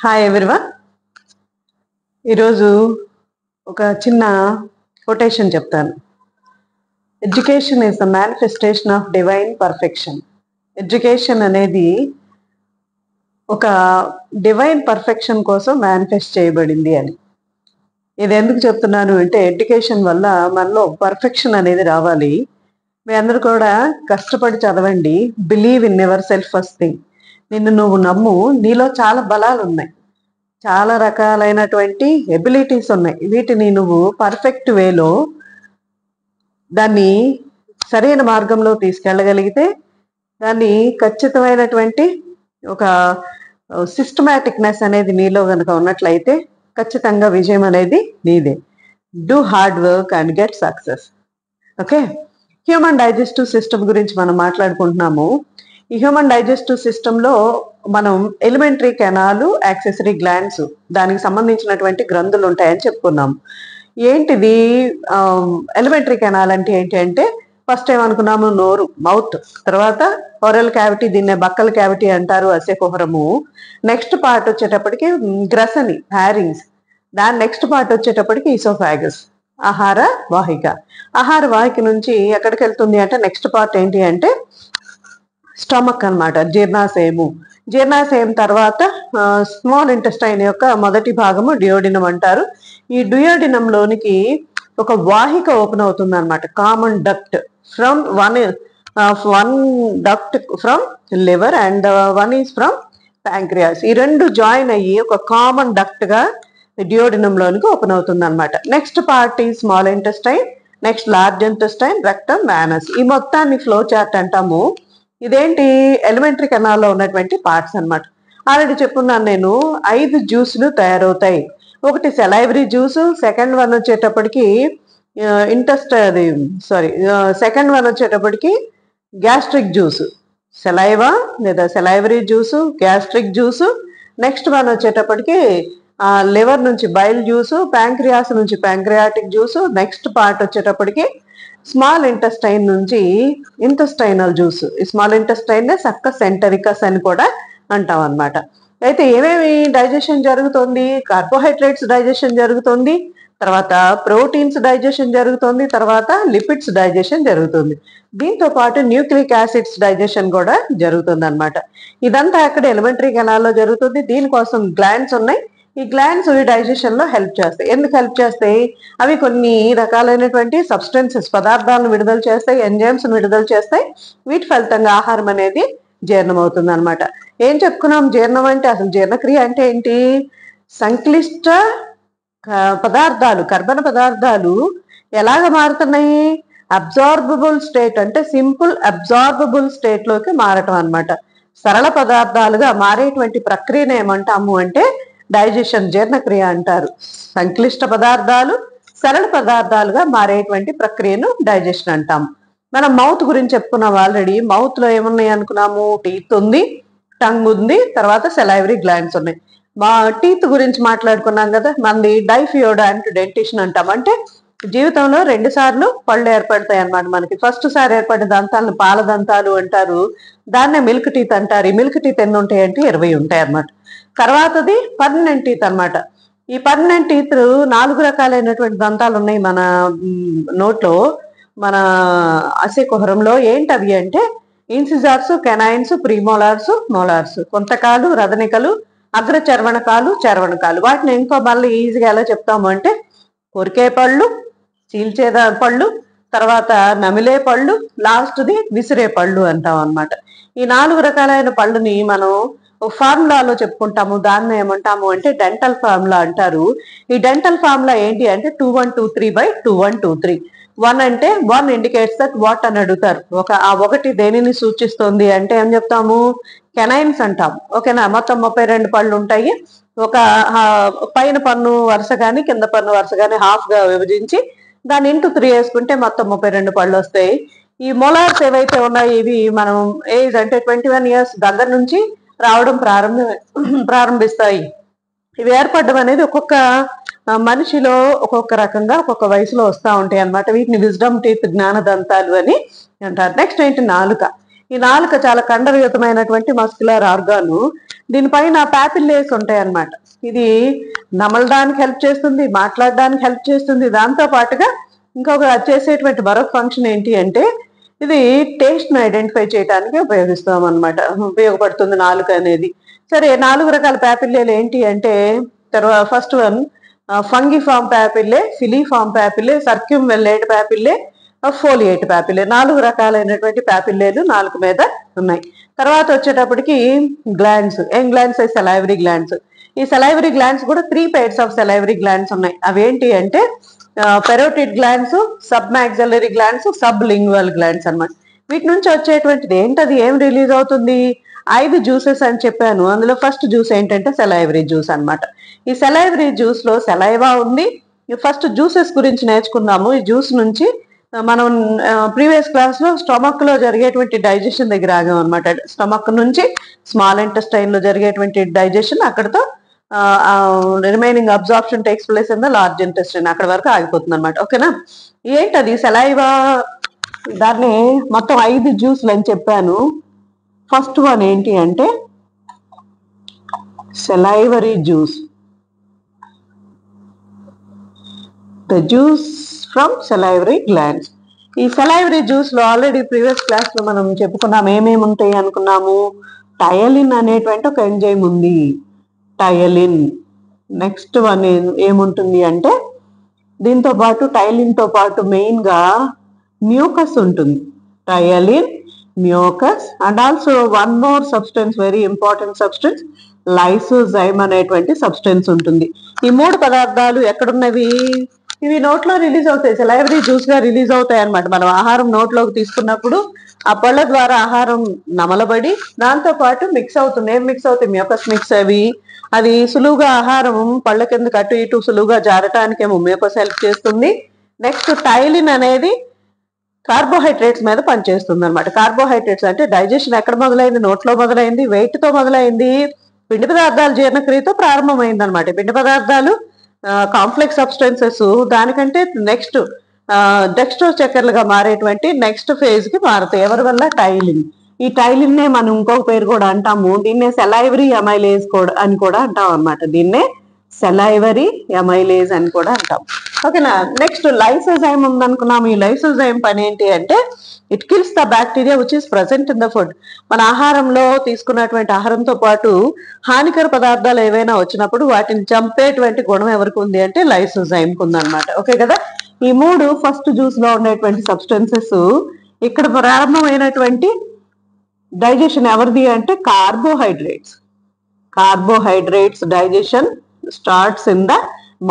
Hi everyone. ఈరోజు ఒక చిన్న కొటేషన్ చెప్తాను. Education is the manifestation of divine perfection. Education అనేది ఒక డివైన్ పర్ఫెక్షన్ కోసం మేనిఫెస్ట్ చేయబడింది అని. ఇది ఎందుకు చెప్తున్నాను అంటే, ఎడ్యుకేషన్ వల్ల మనలో పర్ఫెక్షన్ అనేది రావాలి. మీ అందరూ కూడా కష్టపడి చదవండి. Believe in your self first thing. నిన్ను నువ్వు నమ్ము. నీలో చాలా బలాలు ఉన్నాయి, చాలా రకాలైనటువంటి ఎబిలిటీస్ ఉన్నాయి. వీటిని నువ్వు పర్ఫెక్ట్ వేలో దాన్ని సరైన మార్గంలో తీసుకెళ్ళగలిగితే, దాన్ని ఖచ్చితమైనటువంటి ఒక సిస్టమాటిక్నెస్ అనేది నీలో కనుక ఉన్నట్లయితే ఖచ్చితంగా విజయం అనేది నీదే. Do hard work and get success. Okay, human digestive system గురించి మనం మాట్లాడుకుంటున్నాము. ఈ హ్యూమన్ డైజెస్టివ్ సిస్టంలో మనం ఎలిమెంటరీ కెనాలు, యాక్సెసరీ గ్లాండ్స్, దానికి సంబంధించినటువంటి గ్రంథులు ఉంటాయని చెప్పుకున్నాం. ఏంటిది ఎలిమెంటరీ కెనాల్ అంటే ఏంటి అంటే, ఫస్ట్ ఏమనుకున్నాము, నోరు, మౌత్. తర్వాత ఓరల్ క్యావిటీ, దీన్నే బక్కల్ క్యావిటీ అంటారు, అసెకుహరము. నెక్స్ట్ పార్ట్ వచ్చేటప్పటికి గ్రసని, హ్యారింగ్స్. దాని నెక్స్ట్ పార్ట్ వచ్చేటప్పటికి ఈసోఫాగస్, ఆహార వాహిక. ఆహార వాహిక నుంచి ఎక్కడికి వెళ్తుంది అంటే, నెక్స్ట్ పార్ట్ ఏంటి అంటే స్టమక్ అన్నమాట, జీర్ణాశయము. జీర్ణాశయం తర్వాత స్మాల్ ఇంటెస్టైన్ యొక్క మొదటి భాగము డియోడినం అంటారు. ఈ డియోడినంలోనికి ఒక వాహిక ఓపెన్ అవుతుంది అనమాట, common duct. From one duct from liver and one is from pancreas. ఈ రెండు జాయిన్ అయ్యి ఒక కామన్ డక్ట్ గా డియోడినంలోనికి ఓపెన్ అవుతుంది అనమాట. నెక్స్ట్ పార్ట్ ఈ small intestine, next large intestine, rectum, anus. ఈ మొత్తాన్ని ఫ్లో చార్ట్ అంటాము. ఇదేంటి, ఎలిమెంటరీ కెనాల్లో ఉన్నటువంటి పార్ట్స్ అన్నమాట. ఆల్రెడీ చెప్పున్నాను నేను, 5 జ్యూసులు తయారవుతాయి. ఒకటి సెలైవరీ జ్యూసు, సెకండ్ వన్ వచ్చేటప్పటికి సెకండ్ వన్ వచ్చేటప్పటికి గ్యాస్ట్రిక్ జ్యూసు, సెలైవా లేదా salivary juice, gastric juice. Next one వచ్చేటప్పటికి లివర్ నుంచి బైల్ జ్యూసు, ప్యాంక్రియాస్ నుంచి ప్యాంక్రియాటిక్ జ్యూసు. నెక్స్ట్ పార్ట్ వచ్చేటప్పటికి స్మాల్ ఇంటెస్టైన్ నుంచి ఇంటెస్టైనల్ జ్యూస్. ఈ స్మాల్ ఇంటెస్టైన్ సక్కస్ ఎంటరికస్ అని కూడా అంటాం అనమాట. అయితే ఏమేమి డైజెషన్ జరుగుతుంది? కార్బోహైడ్రేట్స్ డైజెషన్ జరుగుతుంది, తర్వాత ప్రోటీన్స్ డైజెషన్ జరుగుతుంది, తర్వాత లిపిడ్స్ డైజెషన్ జరుగుతుంది. దీంతో పాటు న్యూక్లిక్ యాసిడ్స్ డైజెషన్ కూడా జరుగుతుంది అనమాట. ఇదంతా అక్కడ ఎలిమెంటరీ కెనాల్లో జరుగుతుంది. దీనికోసం గ్లాండ్స్ ఉన్నాయి. ఈ గ్లాండ్స్ డైజెషన్ లో హెల్ప్ చేస్తాయి. ఎందుకు హెల్ప్ చేస్తాయి? అవి కొన్ని రకాలైనటువంటి సబ్స్టెన్సెస్, పదార్థాలను విడుదల చేస్తాయి, ఎంజైమ్స్ విడుదల చేస్తాయి. వీటి ఫలితంగా ఆహారం అనేది జీర్ణం అవుతుంది అనమాట. ఏం చెప్పుకున్నాం, జీర్ణం అంటే అసలు జీర్ణక్రియ అంటే ఏంటి? సంక్లిష్ట పదార్థాలు, కర్బన పదార్థాలు ఎలాగ మారుతున్నాయి? అబ్జార్బబుల్ స్టేట్ అంటే సింపుల్ అబ్జార్బబుల్ స్టేట్ లోకి మారటం అనమాట. సరళ పదార్థాలుగా మారేటువంటి ప్రక్రియను ఏమంటాము అంటే డైజెషన్, జీర్ణక్రియ అంటారు. సంక్లిష్ట పదార్థాలు సరళ పదార్థాలుగా మారేటువంటి ప్రక్రియను డైజెషన్ అంటాము. మనం మౌత్ గురించి చెప్పుకున్నాం ఆల్రెడీ. మౌత్ లో ఏమున్నాయి అనుకున్నాము? టీత్ ఉంది, టంగ్ ఉంది, తర్వాత సెలైవరీ గ్లాండ్స్ ఉన్నాయి. మా టీత్ గురించి మాట్లాడుకున్నాం కదా, మనది డైఫియోడాంట్ డెంటిషన్ అంటాం. అంటే జీవితంలో 2 సార్లు పళ్ళు ఏర్పడతాయి అన్నమాట మనకి. ఫస్ట్ సారి ఏర్పడిన దంతాలను పాల దంతాలు అంటారు, దాన్నే మిల్క్ టీత్ అంటారు. ఈ మిల్క్ టీత్ ఎన్ని ఉంటాయి అంటే 20 ఉంటాయి అన్నమాట. తర్వాతది పర్మనెంట్ టీత్ అన్నమాట. ఈ పర్మనెంట్ టీత్ 4 రకాలైనటువంటి దంతాలు ఉన్నాయి మన నోట్లో, మన అసెకుహరంలో. ఏంటవి అంటే ఇన్సిజార్స్, కెనైన్స్, ప్రీమోలార్స్, మోలార్స్, కొంతకాలు, రదనికలు, అగ్రచర్వణకాలు, చర్వణకాలు. వాటిని ఇంకో మళ్ళీ ఈజీగా ఎలా చెప్తాము అంటే కొరికే పళ్ళు, చీల్చే పళ్ళు, తర్వాత నమిలే పళ్ళు, లాస్ట్ది విసిరే పళ్ళు అంటాం అన్నమాట. ఈ 4 రకాలైన పళ్ళుని మనం ఫార్ములాలో చెప్పుకుంటాము. దాన్ని ఏమంటాము అంటే డెంటల్ ఫార్ములా అంటారు. ఈ డెంటల్ ఫార్ములా ఏంటి అంటే 2123/2123. 1 అంటే 1 ఇండికేట్స్ దట్ వాట్ అని అడుగుతారు. ఆ ఒకటి దేనిని సూచిస్తుంది అంటే ఏం చెప్తాము? కెనైన్స్ అంటాం. ఓకేనా? మొత్తం 32 పళ్ళు ఉంటాయి. ఒక పైన పన్ను వరుస కానీ కింద పన్ను వరుస కానీ హాఫ్ గా విభజించి దాన్ని ఇంటూ 3 వేసుకుంటే మొత్తం 32 పళ్ళు వస్తాయి. ఈ మొలార్స్ ఏవైతే ఉన్నాయో ఇవి మనం ఏజ్ అంటే 21 years దగ్గర నుంచి రావడం ప్రారంభిస్తాయి. ఇవి ఏర్పడడం అనేది ఒక్కొక్క మనిషిలో ఒక్కొక్క రకంగా ఒక్కొక్క వయసులో వస్తూ ఉంటాయి అన్నమాట. వీటిని విజ్డమ్ టీత్, జ్ఞానదంతాలు అని అంటారు. నెక్స్ట్ ఏంటి? నాలుక. ఈ నాలుక చాలా కండరయుతమైనటువంటి మస్కులర్ ఆర్గాను. దీనిపైన ప్యాపిల్లేస్ ఉంటాయి అన్నమాట. ఇది నమలడానికి హెల్ప్ చేస్తుంది, మాట్లాడడానికి హెల్ప్ చేస్తుంది. దాంతో పాటుగా ఇంకొక చేసేటువంటి మరొక ఫంక్షన్ ఏంటి అంటే ఇది టేస్ట్ ను ఐడెంటిఫై చేయడానికి ఉపయోగిస్తాం అనమాట, ఉపయోగపడుతుంది నాలుక అనేది. సరే, 4 రకాల ప్యాపిల్లేలు ఏంటి అంటే తర్వాత first one fungiform papillae, filiform papillae, circumvallate papillae, foliate papillae. 4 రకాలైనటువంటి ప్యాపిల్లేలు నాలుక మీద ఉన్నాయి. తర్వాత వచ్చేటప్పటికి గ్లాండ్స్. ఏం గ్లాండ్స్? Salivary glands. ఈ సెలైవరీ గ్లాండ్స్ కూడా 3 pairs ఆఫ్ సెలైవరీ గ్లాండ్స్ ఉన్నాయి. అవేంటి అంటే parotid glands, sub maxillary glands, sub lingual glands అన్నమాట. వీటి నుంచి వచ్చేటువంటిది ఏంటది? ఏం రిలీజ్ అవుతుంది? 5 జ్యూసెస్ అని చెప్పాను. అందులో ఫస్ట్ జ్యూస్ ఏంటంటే సెలైవరీ జ్యూస్ అన్నమాట. ఈ సెలైవరీ జ్యూస్ లో సెలైవా ఉంది. ఫస్ట్ జ్యూసెస్ గురించి నేర్చుకున్నాము. ఈ జ్యూస్ నుంచి మనం ప్రీవియస్ క్లాస్ లో స్టమక్ లో జరిగేటువంటి డైజెషన్ దగ్గర ఆగాం అనమాట. స్టమక్ నుంచి స్మాల్ ఇంటెస్టైన్ లో జరిగేటువంటి డైజెషన్ అక్కడతో remaining absorption takes place in the large intestine, అక్కడ వరకు ఆగిపోతుంది అనమాట. ఓకేనా? ఏంటది సెలైవా? దాన్ని మొత్తం 5 జ్యూస్లు అని చెప్పాను. ఫస్ట్ వన్ ఏంటి అంటే salivary juice, the juice from salivary glands. ఈ సెలైవరీ జ్యూస్ లో ఆల్రెడీ ప్రీవియస్ క్లాస్ లో మనం చెప్పుకున్నాం. ఏమేమి ఉంటాయి అనుకున్నాము? టయలిన్ అనేటువంటి ఒక ఎంజైమ్ ఉంది, టయలిన్. నెక్స్ట్ వన్ ఏముంటుంది అంటే దీంతో పాటు టయలిన్ తో పాటు మెయిన్ గా మ్యూకస్ ఉంటుంది. Ptyalin, mucus and also one more substance, very important substance, lysozyme అనేటువంటి సబ్స్టెన్స్ ఉంటుంది. ఈ 3 పదార్థాలు ఎక్కడున్నవి? ఇవి నోట్లో రిలీజ్ అవుతాయి, సెలైవరీ జ్యూస్ గా రిలీజ్ అవుతాయి అన్నమాట. మనం ఆహారం నోట్లోకి తీసుకున్నప్పుడు ఆ పళ్ళ ద్వారా ఆహారం నమలబడి దాంతో పాటు మిక్స్ అవుతుంది. ఏం మిక్స్ అవుతాయి? Mucus mix. అది సులువుగా ఆహారం పళ్ళ కిందకి అటు ఇటు సులువుగా జారటానికేమో మ్యూకస్ హెల్ప్ చేస్తుంది. నెక్స్ట్ టైలిన్ అనేది కార్బోహైడ్రేట్స్ మీద పనిచేస్తుంది అనమాట. కార్బోహైడ్రేట్స్ అంటే డైజెషన్ ఎక్కడ మొదలైంది? నోట్లో మొదలైంది. వెయిట్ తో మొదలైంది. పిండి పదార్థాలు జీర్ణక్రియతో ప్రారంభమైంది అనమాట. పిండి పదార్థాలు కాంప్లెక్స్ సబ్స్టెన్సెస్ దానికంటే నెక్స్ట్ డెక్స్ట్రోస్ చక్కెరలుగా మారేటువంటి నెక్స్ట్ ఫేజ్ కి మారుతాయి. ఎవరి వల్ల? టైలిన్. ఈ టైలిన్ నే మనం ఇంకొక పేరు కూడా అంటాము, దీన్నే సెలైవరీ అమైలేజ్ అని కూడా అంటాం అనమాట. దీన్నే సెలైవరీ అమైలేజ్ అని కూడా అంటాం. ఓకేనా? నెక్స్ట్ లైసోజైమ్ ఉందనుకున్నాము. ఈ లైసోజైమ్ పని ఏంటి అంటే it kills the bacteria which is present in the food. మన ఆహారంలో తీసుకున్నటువంటి ఆహారంతో పాటు హానికర పదార్థాలు ఏవైనా వచ్చినప్పుడు వాటిని చంపేటువంటి గుణం ఎవరికి ఉంది అంటే లైసోజైమ్ కు ఉందన్నమాట. ఓకే కదా? ఈ 3 ఫస్ట్ జ్యూస్ లో ఉండేటువంటి సబ్స్టెన్సెస్. ఇక్కడ ప్రారంభమైనటువంటి డైజెషన్ ఎవరిది అంటే carbohydrates. Carbohydrates digestion starts in the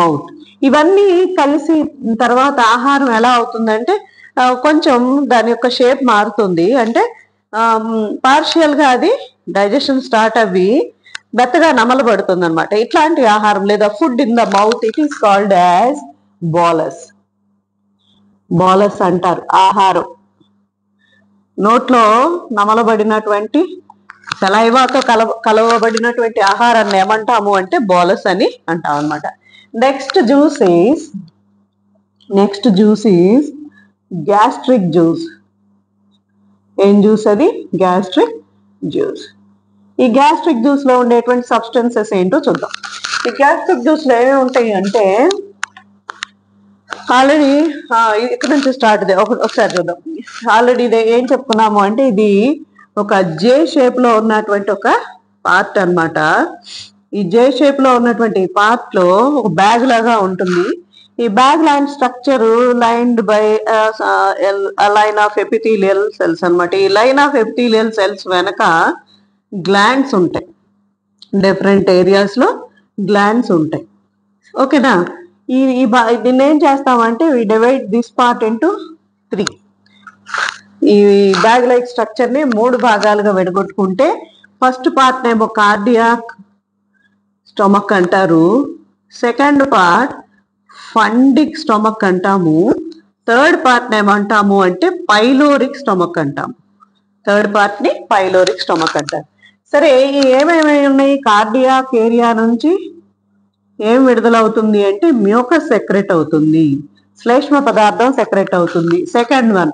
mouth. ఇవన్నీ కలిసి తర్వాత ఆహారం ఎలా అవుతుందంటే కొంచెం దాని యొక్క షేప్ మారుతుంది. అంటే పార్షియల్ గా అది డైజెషన్ స్టార్ట్ అవ్వి మెత్తగా నమలబడుతుంది అనమాట. ఇట్లాంటి ఆహారం లేదా food in the mouth it is called as bolus. Bolus అంటారు ఆహారం. నోట్లో నమలబడినటువంటి సెలైవాతో కలవబడినటువంటి ఆహారాన్ని ఏమంటాము అంటే బోలస్ అని అంటాం అనమాట. Next juice is gastric juice. ఏం జ్యూస్ అది? Gastric juice. ఈ గ్యాస్ట్రిక్ జ్యూస్ లో ఉండేటువంటి సబ్స్టెన్సెస్ ఏంటో చూద్దాం. ఈ గ్యాస్ట్రిక్ జ్యూస్ లో ఏమేమి ఉంటాయి అంటే ఆల్రెడీ ఇక్కడ నుంచి స్టార్ట్ ఒకసారి చూద్దాం. ఆల్రెడీ ఇది ఏం చెప్పుకున్నాము అంటే ఇది ఒక జే షేప్ లో ఉన్నటువంటి ఒక పార్ట్ అన్నమాట. ఈ జే షేప్ లో ఉన్నటువంటి పార్ట్ లో ఒక బ్యాగ్ లాగా ఉంటుంది. ఈ బ్యాగ్ లాంటి structure lined by line of epithelial cells అన్నమాట. ఈ లైన్ ఆఫ్ ఎపిథీలియల్ సెల్స్ వెనక గ్లాండ్స్ ఉంటాయి. డిఫరెంట్ ఏరియాస్ లో గ్లాండ్స్ ఉంటాయి. ఓకేనా? దీన్ని ఏం చేస్తామంటే we divide this part into 3. ఈ బ్యాగ్ లైక్ స్ట్రక్చర్ ని 3 భాగాలుగా విడగొట్టుకుంటే ఫస్ట్ పార్ట్ నేమో కార్డియాక్ స్టొమక్ అంటారు. సెకండ్ పార్ట్ ఫండిక్ స్టొమక్ అంటాము. థర్డ్ పార్ట్ ఏమంటాము అంటే పైలోరిక్ స్టొమక్ అంటాము. థర్డ్ పార్ట్ ని పైలోరిక్ స్టొమక్ అంటారు. సరే, ఏమేమి ఉన్నాయి? కార్డియాక్ ఏరియా నుంచి ఏం విడుదలవుతుంది అంటే మ్యూకస్ సెక్రెట్ అవుతుంది, శ్లేష్మ పదార్థం సెక్రెట్ అవుతుంది. సెకండ్ వన్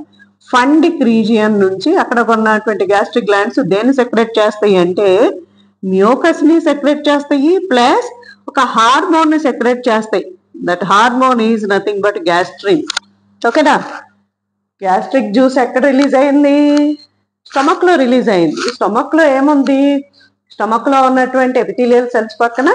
ఫండిక్ రీజియన్ నుంచి అక్కడ ఉన్నటువంటి గ్యాస్ట్రిక్ గ్లాండ్స్ దేన్ని సెక్రెట్ చేస్తాయి అంటే మ్యూకస్ ని సెక్రెట్ చేస్తాయి, ప్లస్ ఒక హార్మోన్ ని సెక్రెట్ చేస్తాయి. That hormone is nothing but gastrin. ఓకేనా? గ్యాస్ట్రిక్ జ్యూస్ ఎక్కడ రిలీజ్ అయింది? స్టమక్ లో రిలీజ్ అయింది. స్టమక్ లో ఏముంది? స్టమక్ లో ఉన్నటువంటి ఎపిథీలియల్ సెల్స్ పక్కన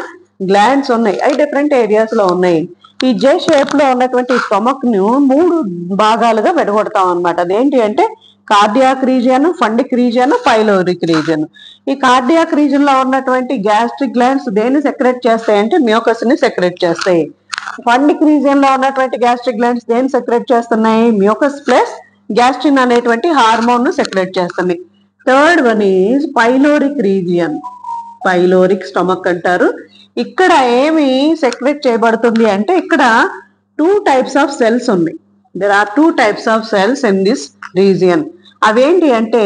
గ్లాండ్స్ ఉన్నాయి. అవి డిఫరెంట్ ఏరియాస్ లో ఉన్నాయి. ఈ జే షేప్ లో ఉన్నటువంటి స్టమక్ ను 3 భాగాలుగా విడగొడతాం అనమాట. అదేంటి అంటే cardiac region, fundic region, pyloric region. ఈ కార్డియాక్ రీజియన్ లో ఉన్నటువంటి గ్యాస్ట్రిక్ గ్లాండ్స్ దేన్ని సెక్రెట్ చేస్తాయంటే మ్యూకస్ ని సెక్రెట్ చేస్తాయి. ఫండిక్ రీజియన్ లో ఉన్నటువంటి గ్యాస్ట్రిక్ గ్లాండ్స్ దేన్ని సెక్రెట్ చేస్తున్నాయి? మ్యూకస్ ప్లస్ గ్యాస్ట్రిన్ అనేటువంటి హార్మోన్ ను సెక్రెట్ చేస్తున్నాయి. Third one is pyloric region. Pyloric stomach అంటారు. ఇక్కడ ఏమి సెక్రెట్ చేయబడుతుంది అంటే ఇక్కడ 2 types ఆఫ్ సెల్స్ ఉన్నాయి. There are 2 types of cells in this region. అవేంటి అంటే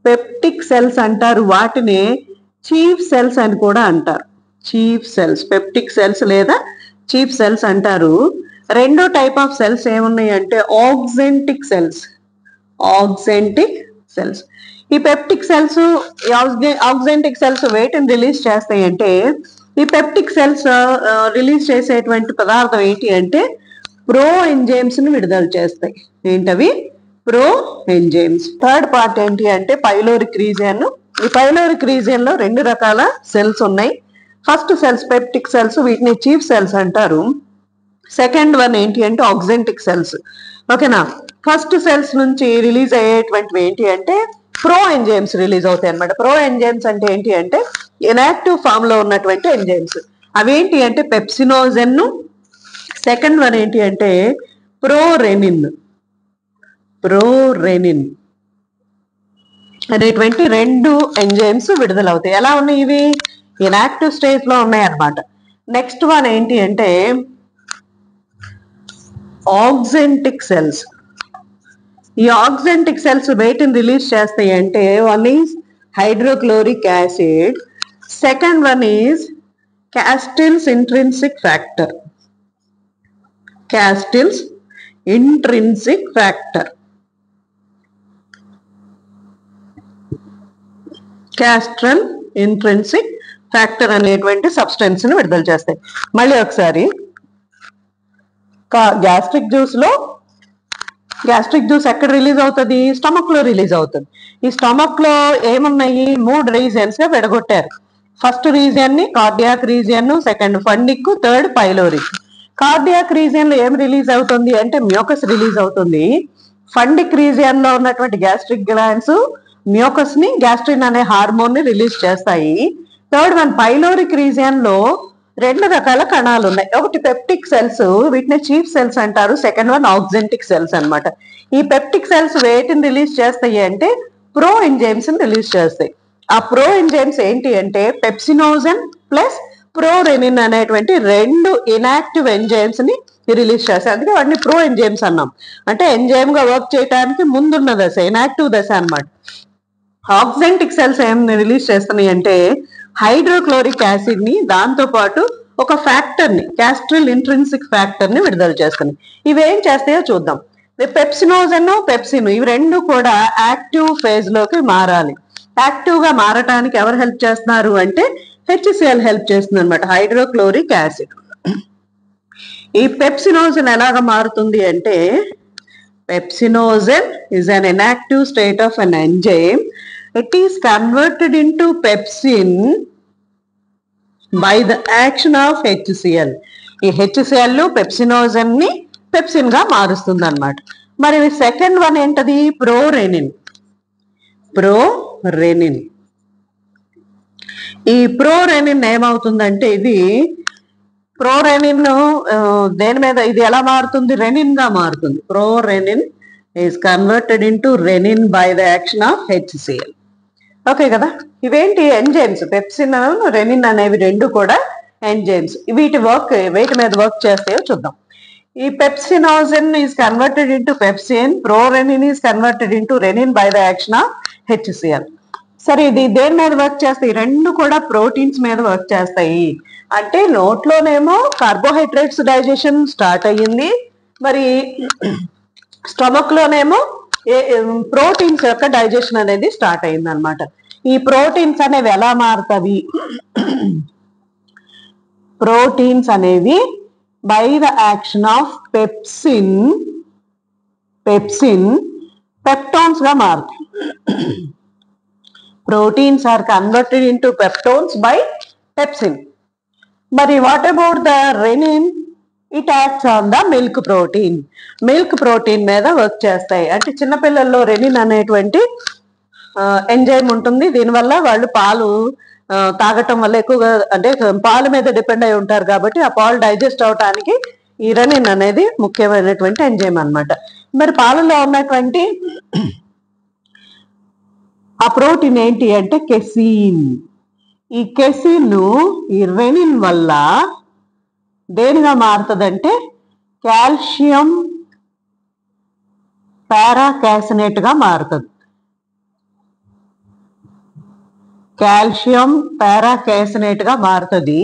పెప్టిక్ సెల్స్ అంటారు. వాటిని చీఫ్ సెల్స్ అని కూడా అంటారు. చీఫ్ సెల్స్, పెప్టిక్ సెల్స్ లేదా చీఫ్ సెల్స్ అంటారు. రెండో టైప్ ఆఫ్ సెల్స్ ఏమున్నాయి అంటే ఆక్సెంటిక్ సెల్స్. ఆక్సెంటిక్ సెల్స్. ఈ పెప్టిక్ సెల్స్, ఆక్సెంటిక్ సెల్స్ వేటిని రిలీజ్ చేస్తాయి అంటే ఈ పెప్టిక్ సెల్స్ రిలీజ్ చేసేటువంటి పదార్థం ఏంటి అంటే ప్రో ఎంజైమ్స్ ని విడుదల చేస్తాయి. ఏంటవి? Pro enzymes. థర్డ్ పార్ట్ ఏంటి అంటే పైలోరిక్ రీజియన్. ఈ పైలోరిక్ రీజియన్ లో 2 రకాల సెల్స్ ఉన్నాయి. ఫస్ట్ సెల్స్ పెప్టిక్ సెల్స్, వీటిని చీఫ్ సెల్స్ అంటారు. సెకండ్ వన్ ఏంటి అంటే ఆక్సెంటిక్ సెల్స్. ఓకేనా? ఫస్ట్ సెల్స్ నుంచి రిలీజ్ అయ్యేటువంటివి ఏంటి అంటే ప్రో ఎంజైమ్స్ రిలీజ్ అవుతాయి అనమాట. ప్రో ఎంజైమ్స్ అంటే ఏంటి అంటే ఇన్యాక్టివ్ ఫామ్ లో ఉన్నటువంటి ఎంజైమ్స్. అవేంటి అంటే పెప్సినోజెన్. సెకండ్ వన్ ఏంటి అంటే ప్రోరెనిన్. ప్రోరెనిన్ అనేటువంటి 2 ఎంజైమ్స్ విడుదలవుతాయి. ఎలా ఉన్నాయి? ఇవి ఇన్యాక్టివ్ స్టేజ్ లో ఉన్నాయి అనమాట. నెక్స్ట్ వన్ ఏంటి అంటే ఆక్సెంటిక్ సెల్స్. ఈ ఆక్సెంటిక్ సెల్స్ వేటిని రిలీజ్ చేస్తాయి అంటే one is hydrochloric acid, second one is castle's intrinsic factor. Castle's intrinsic factor. Castle's intrinsic factor అనేటువంటి సబ్స్టెన్స్ ని విడుదల చేస్తాయి. మళ్ళీ ఒకసారి గ్యాస్ట్రిక్ జ్యూస్ ఎక్కడ రిలీజ్ అవుతుంది? స్టమక్ లో రిలీజ్ అవుతుంది. ఈ స్టమక్ లో ఏమున్నాయి? 3 రీజియన్స్ గా విడగొట్టారు. ఫస్ట్ రీజియన్ ని cardiac region, second fundic, third pyloric. Cardiac region లో ఏం రిలీజ్ అవుతుంది అంటే మ్యూకస్ రిలీజ్ అవుతుంది. ఫండిక్ రీజియన్ లో ఉన్నటువంటి గ్యాస్ట్రిక్ గ్లాండ్స్ మ్యూకస్ ని, గ్యాస్ట్రిన్ అనే హార్మోన్ ని రిలీజ్ చేస్తాయి. థర్డ్ వన్ పైలోరిక్ రీజియన్ లో 2 రకాల కణాలు ఉన్నాయి. ఒకటి పెప్టిక్ సెల్స్, వీటిని చీఫ్ సెల్స్ అంటారు. సెకండ్ వన్ ఆక్సెంటిక్ సెల్స్ అన్నమాట. ఈ పెప్టిక్ సెల్స్ వేటిని రిలీజ్ చేస్తాయి అంటే ప్రో ఎంజైమ్స్ ని రిలీజ్ చేస్తాయి. ఆ ప్రో ఎంజైమ్స్ ఏంటి అంటే పెప్సినోజెన్ ప్లస్ ప్రోరెనిన్ అనేటువంటి 2 ఇన్యాక్టివ్ ఎంజైమ్స్ ని రిలీజ్ చేస్తాయి. అందుకే వాటిని ప్రో ఎంజైమ్స్ అన్నాం. అంటే ఎంజైమ్ గా వర్క్ చేయడానికి ముందున్న దశ, ఇన్యాక్టివ్ దశ అన్నమాట. ఆక్సెంటిక్ సెల్స్ ఏం రిలీజ్ చేస్తున్నాయి అంటే హైడ్రోక్లోరిక్ యాసిడ్ ని, దాంతో పాటు ఒక ఫ్యాక్టర్ ని, క్యాస్ట్రిల్ ఇంట్రిన్సిక్ ఫ్యాక్టర్ ని విడుదల చేస్తున్నాయి. ఇవేం చేస్తాయో చూద్దాం. పెప్సినోజన్, పెప్సిన్ ఇవి 2 కూడా యాక్టివ్ ఫేజ్ లోకి మారాలి. యాక్టివ్ గా మారటానికి ఎవరు హెల్ప్ చేస్తున్నారు అంటే హెచ్సిఎల్ హెల్ప్ చేస్తుంది అనమాట, హైడ్రోక్లోరిక్ యాసిడ్. ఈ పెప్సినోజన్ ఎలాగ మారుతుంది అంటే pepsinogen is an inactive state of an enzyme. It is converted into pepsin by the action of HCl. ఈ HCl పెప్సినోజన్ ని పెప్సిన్ గా మారుస్తుంది అనమాట. మరి సెకండ్ వన్ ఏంటది? ప్రోరెనిన్. ప్రోరెనిన్. ఈ ప్రోరెనిన్ ఏమవుతుందంటే ఇది ప్రోరెనిన్ దేని మీద, ఇది ఎలా మారుతుంది? రెనిన్ గా మారుతుంది. Prorennin is converted into rennin by the action of HCl. Okay కదా? ఇవేంటి? ఎంజైమ్స్. పెప్సిన్, రెనిన్ అనేవి 2 కూడా ఎంజైమ్స్. వేటి మీద వర్క్ చేస్తాయో చూద్దాం. ఈ pepsinogen is converted into pepsin, prorennin is converted into rennin by the action of HCl. సరే, ఇది దేని మీద వర్క్ చేస్తాయి? 2 కూడా ప్రోటీన్స్ మీద వర్క్ చేస్తాయి. అంటే నోట్లోనేమో కార్బోహైడ్రేట్స్ డైజెషన్ స్టార్ట్ అయ్యింది, మరి స్టమక్ లోనేమో ప్రోటీన్స్ యొక్క డైజెషన్ అనేది స్టార్ట్ అయింది అనమాట. ఈ ప్రోటీన్స్ అనేవి ఎలా మారుతాయి? ప్రోటీన్స్ అనేవి by the action of pepsin peptones గా మారుతాయి. Proteins are converted into peptones by pepsin. మరి what about the rennin? It acts on the milk protein మీద వర్క్ చేస్తాయి. అంటే చిన్నపిల్లల్లో రెనిన్ అనేటువంటి ఎంజైమ్ ఉంటుంది. దీనివల్ల వాళ్ళు పాలు తాగటం వల్ల ఎక్కువగా, అంటే పాలు మీద డిపెండ్ అయి ఉంటారు కాబట్టి ఆ పాలు డైజెస్ట్ అవటానికి ఈ రెనిన్ అనేది ముఖ్యమైనటువంటి ఎంజైమ్ అన్నమాట. మరి పాలలో ఉన్నటువంటి ఆ ప్రోటీన్ ఏంటి అంటే కెసిన్. ఈ కెసిన్ ఈ రెనిన్ వల్ల దేనిగా మారుతుందంటే కాల్షియం పారాకాసినేట్ గా మారుతుంది. కాల్షియం పారాకాసినేట్ గా మారుతుంది.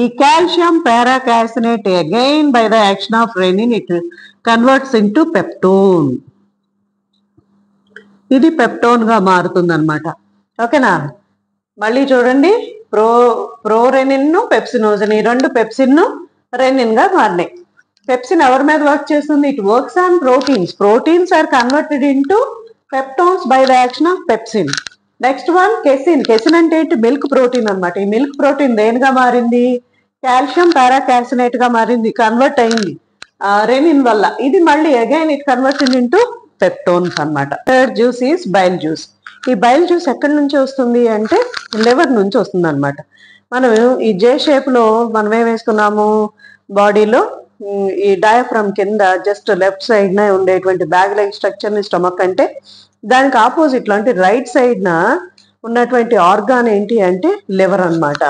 ఈ calcium paracaseinate again by the action of rennin it converts into peptone. ఇది పెప్టోన్ గా మారుతుంది అనమాట. ఓకేనా? మళ్ళీ చూడండి, ప్రోరెనిన్ పెప్సినోజన్, ఈ రెండు పెప్సిన్ రెనిన్ గా మారినాయి. పెప్సిన్ ఎవరి మీద వర్క్ చేస్తుంది? It works on proteins are converted into peptones by the action of pepsin. Next one casein అంటే ఏంటి? మిల్క్ ప్రోటీన్ అనమాట. ఈ మిల్క్ ప్రోటీన్ దేనిగా మారింది? కాల్షియం పారాకాసినేట్ గా మారింది, కన్వర్ట్ అయింది రెనిన్ వల్ల. ఇది మళ్ళీ again it converted into peptones అన్నమాట. Third juice is bile juice. ఈ బైల్ జ్యూస్ ఎక్కడి నుంచి వస్తుంది అంటే లివర్ నుంచి వస్తుంది అనమాట. మనం ఈ జే షేప్ లో మనం ఏం వేసుకున్నాము బాడీలో? ఈ డయాఫ్రమ్ కింద జస్ట్ లెఫ్ట్ సైడ్ న ఉండేటువంటి బ్యాగ్ లైక్ స్ట్రక్చర్ ని స్టమక్ అంటే, దానికి ఆపోజిట్ లో అంటే రైట్ సైడ్ న ఉన్నటువంటి ఆర్గాన్ ఏంటి అంటే లివర్ అన్నమాట.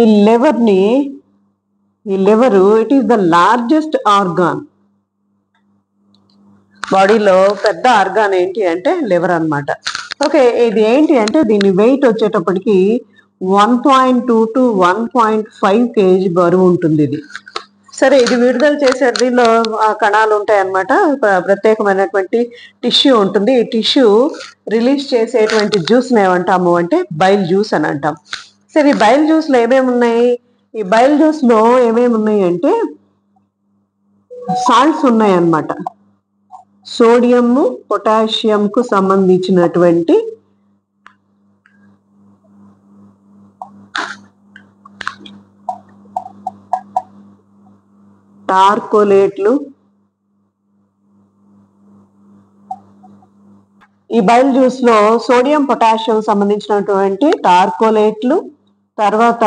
ఈ liver it is the largest organ. బాడీలో పెద్ద ఆర్గాన్ ఏంటి అంటే లివర్ అన్నమాట. ఓకే, ఇది ఏంటి అంటే దీని వెయిట్ వచ్చేటప్పటికి 1.2 to 1.5 kg బరువు ఉంటుంది ఇది. సరే, ఇది విడుదల చేసే దీనిలో కణాలు ఉంటాయి అన్నమాట. ప్రత్యేకమైనటువంటి టిష్యూ ఉంటుంది. ఈ టిష్యూ రిలీజ్ చేసేటువంటి జ్యూస్ ఏమంటాము అంటే బైల్ జ్యూస్ అని అంటాం. సరే, ఈ బైల్ జ్యూస్ లో ఏమేమి ఉన్నాయి? ఈ బైల్ జ్యూస్ లో ఏమేమి ఉన్నాయి అంటే సాల్ట్స్ ఉన్నాయి అన్నమాట. సోడియం పొటాషియం కు సంబంధించినటువంటి టార్కోలేట్లు, ఈ బైల్ జ్యూస్ లో సోడియం పొటాషియం సంబంధించినటువంటి టార్కోలేట్లు, తర్వాత